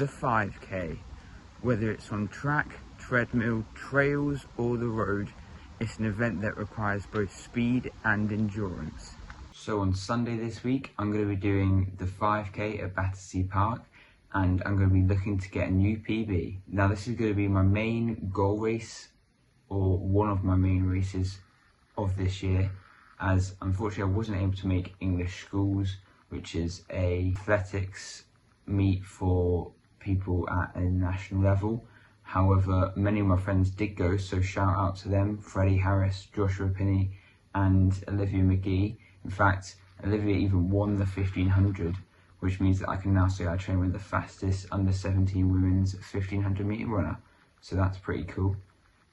the 5K. Whether it's on track, treadmill, trails or the road, it's an event that requires both speed and endurance. So on Sunday this week, I'm going to be doing the 5K at Battersea Park, and I'm going to be looking to get a new PB. Now this is going to be my main goal race, or one of my main races of this year, as unfortunately I wasn't able to make English schools, which is a athletics meet for people at a national level. However, many of my friends did go, so shout out to them: Freddie Harris, Joshua Pinney and Olivia McGee. In fact, Olivia even won the 1500, which means that I can now say I train with the fastest under 17 women's 1500 meter runner. So that's pretty cool.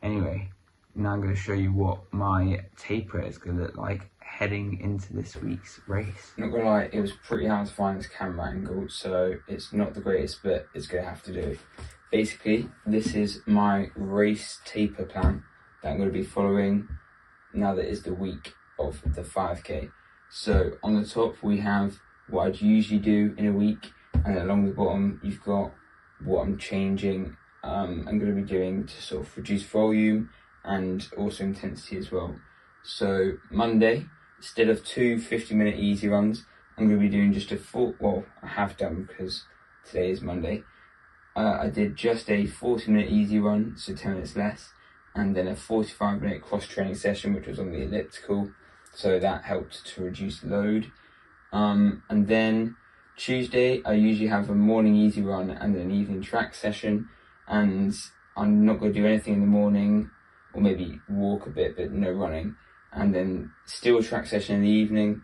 Anyway, now I'm going to show you what my taper is going to look like heading into this week's race. Not gonna lie, it was pretty hard to find this camera angle, so it's not the greatest, but it's gonna have to do. Basically, this is my race taper plan that I'm going to be following now that it's the week of the 5K. So on the top we have what I'd usually do in a week, and along the bottom you've got what I'm changing. I'm going to be doing to sort of reduce volume and also intensity as well. So Monday, instead of two 50-minute easy runs, I'm going to be doing just a I have done because today is Monday. I did just a 40-minute easy run, so 10 minutes less, and then a 45-minute cross-training session, which was on the elliptical, so that helped to reduce load. And then Tuesday, I usually have a morning easy run and then an evening track session, and I'm not going to do anything in the morning, or maybe walk a bit, but no running. And then still a track session in the evening,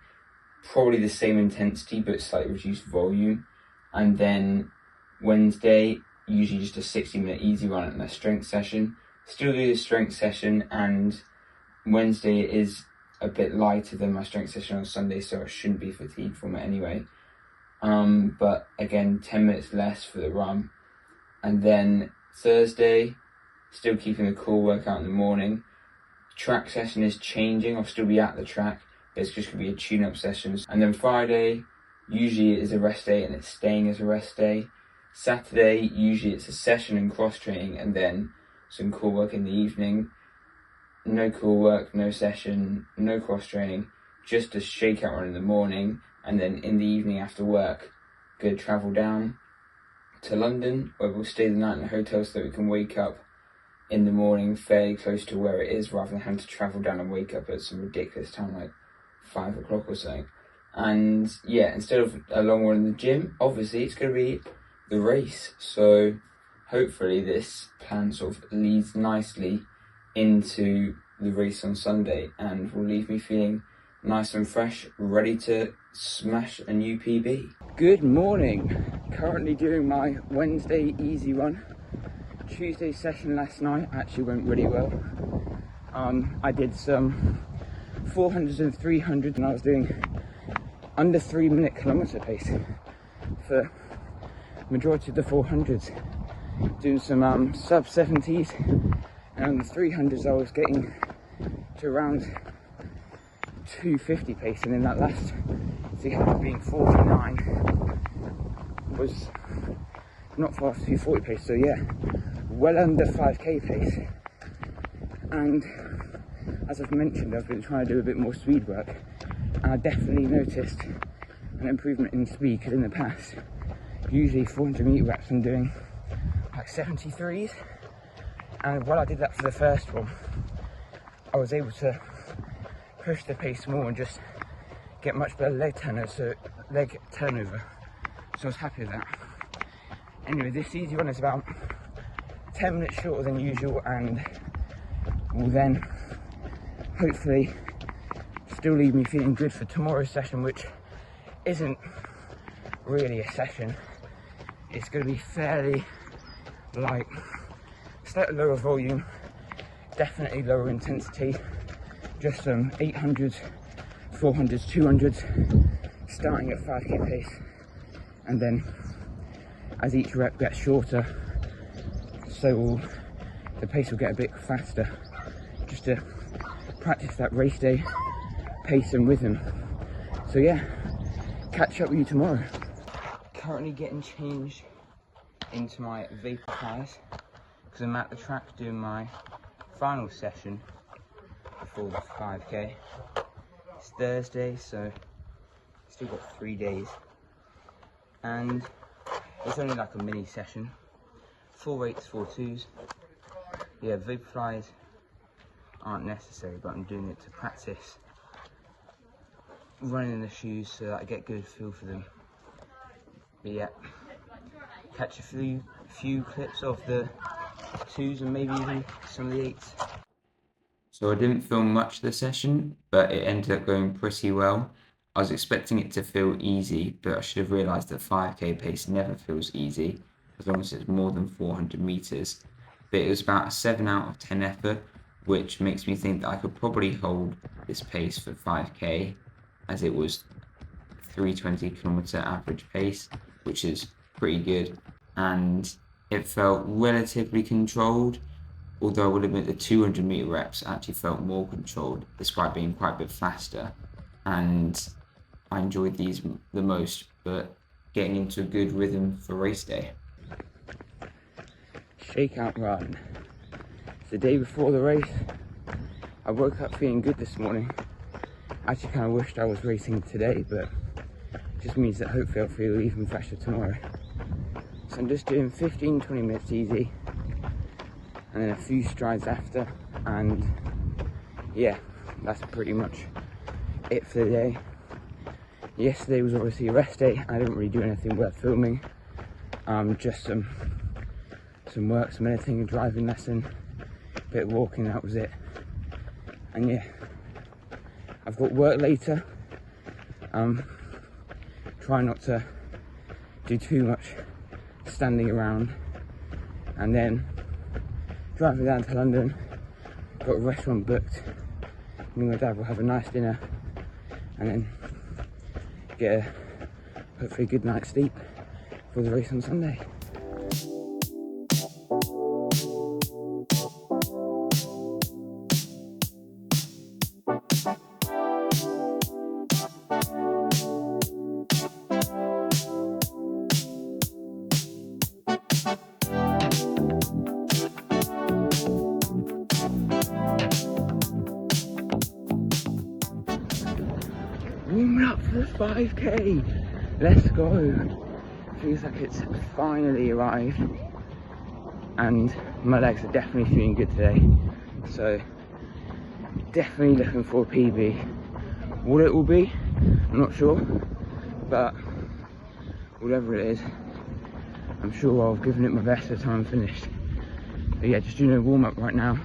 probably the same intensity but slightly reduced volume. And then Wednesday, usually just a 60-minute easy run and a strength session. Still do the strength session, and Wednesday is a bit lighter than my strength session on Sunday, so I shouldn't be fatigued from it anyway. But again, 10 minutes less for the run. And then Thursday, still keeping the core workout in the morning. Track session is changing, I'll still be at the track, but it's just going to be a tune-up session. And then Friday, usually it is a rest day and it's staying as a rest day. Saturday, usually it's a session and cross-training and then some core work in the evening. No core work, no session, no cross-training, just a shakeout run in the morning, and then in the evening after work, go travel down to London, where we'll stay the night in a hotel so that we can wake up in the morning fairly close to where it is, rather than having to travel down and wake up at some ridiculous time like 5 o'clock or something. And yeah, instead of a long run in the gym, obviously it's going to be the race. So hopefully this plan sort of leads nicely into the race on Sunday and will leave me feeling nice and fresh, ready to smash a new PB. Good morning. Currently doing my Wednesday easy run. Tuesday session last night actually went really well. I did some 400s and 300s, and I was doing under 3-minute kilometre pace for majority of the 400s. Doing some sub 70s, and on the 300s I was getting to around 250 pace, and then that last 300 being 49 was not far off 240 pace. So yeah, well under 5k pace. And as I've mentioned, I've been trying to do a bit more speed work, and I definitely noticed an improvement in speed, because in the past, usually 400 meter reps I'm doing like 73s, and while I did that for the first one, I was able to push the pace more and just get much better leg turnover, so I was happy with that. Anyway, this easy run is about 10 minutes shorter than usual, and will then hopefully still leave me feeling good for tomorrow's session, which isn't really a session. It's going to be fairly light, slightly lower volume, definitely lower intensity, just some 800s, 400s, 200s, starting at 5k pace, and then as each rep gets shorter, so the pace will get a bit faster, just to practice that race day pace and rhythm. So yeah, catch up with you tomorrow. Currently getting changed into my Vaporflies because I'm at the track doing my final session before the 5k. It's Thursday, so still got 3 days, and it's only like a mini session. 4 weights, 4 twos. Yeah, Vaporflies aren't necessary, but I'm doing it to practice running in the shoes so that I get good feel for them. But yeah, catch a few clips of the 2s and maybe even some of the 8s. So I didn't film much of the session, but it ended up going pretty well. I was expecting it to feel easy, but I should have realised that 5k pace never feels easy, as long as it's more than 400 metres. But it was about a 7 out of 10 effort, which makes me think that I could probably hold this pace for 5k, as it was 320 kilometre average pace, which is pretty good, and it felt relatively controlled, although I would admit the 200 metre reps actually felt more controlled despite being quite a bit faster, and I enjoyed these the most, but getting into a good rhythm for race day. Shakeout run. It's the day before the race. I woke up feeling good this morning. I actually kind of wished I was racing today, but it just means that hopefully I'll feel even fresher tomorrow. So I'm just doing 15-20 minutes easy, and then a few strides after, and yeah, that's pretty much it for the day. Yesterday was obviously a rest day. I didn't really do anything worth filming, just some work, some editing, a driving lesson, a bit of walking, that was it. And yeah, I've got work later. Try not to do too much standing around, and then driving down to London. Got a restaurant booked. Me and my dad will have a nice dinner, and then get hopefully a good night's sleep for the race on Sunday. Warming up for the 5k. Let's go. Feels like it's finally arrived, and my legs are definitely feeling good today. So definitely looking for a PB. What it will be, I'm not sure, but whatever it is, I'm sure I've given it my best by the time I'm finished. But yeah, just doing a warm up right now,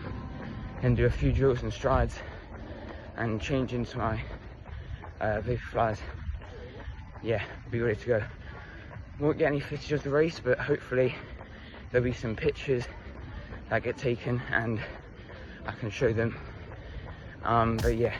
and do a few drills and strides, and change into my Vaporflies. Yeah, be ready to go. Won't get any footage of the race, but hopefully there'll be some pictures that get taken and I can show them. But yeah.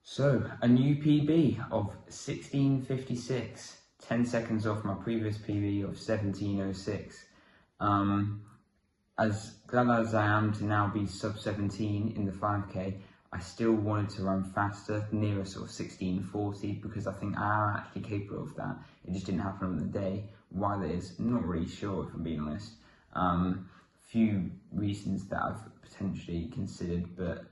So, a new PB of 16:56, 10 seconds off my previous PB of 17:06. As glad as I am to now be sub 17 in the 5k, I still wanted to run faster, nearer sort of 16:40, because I think I am actually capable of that. It just didn't happen on the day. Why that is, I'm not really sure, if I'm being honest. Few reasons that I've potentially considered, but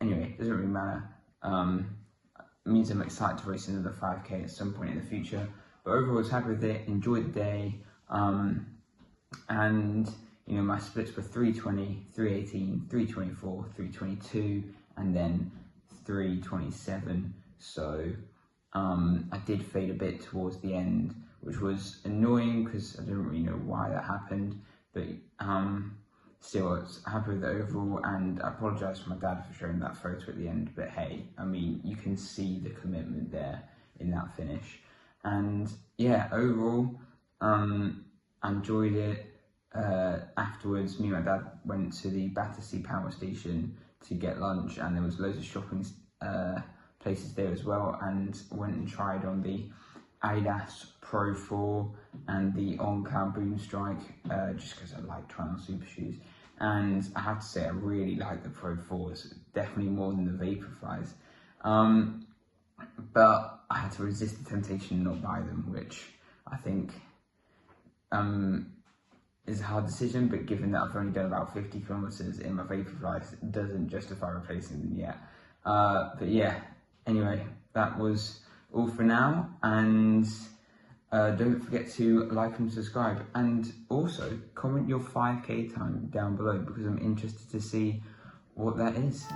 anyway, it doesn't really matter. It means I'm excited to race another 5k at some point in the future, but overall I was happy with it, enjoyed the day, and you know, my splits were 320, 318, 324, 322, and then 327, so I did fade a bit towards the end, which was annoying because I didn't really know why that happened, but still, I was happy with it overall, and I apologise to my dad for showing that photo at the end, but hey, I mean, you can see the commitment there in that finish. And yeah, overall, I enjoyed it. Afterwards, me and my dad went to the Battersea power station to get lunch, and there was loads of shopping places there as well, and went and tried on the Adidas Pro 4 and the On-Cloud Boom Strike, just because I like trying on super shoes. And I have to say, I really like the Pro 4s, definitely more than the Vaporflies. But I had to resist the temptation and not buy them, which I think is a hard decision, but given that I've only done about 50 kilometers in my Vaporflies, it doesn't justify replacing them yet. But yeah, anyway, that was all for now, and don't forget to like and subscribe, and also comment your 5k time down below, because I'm interested to see what that is.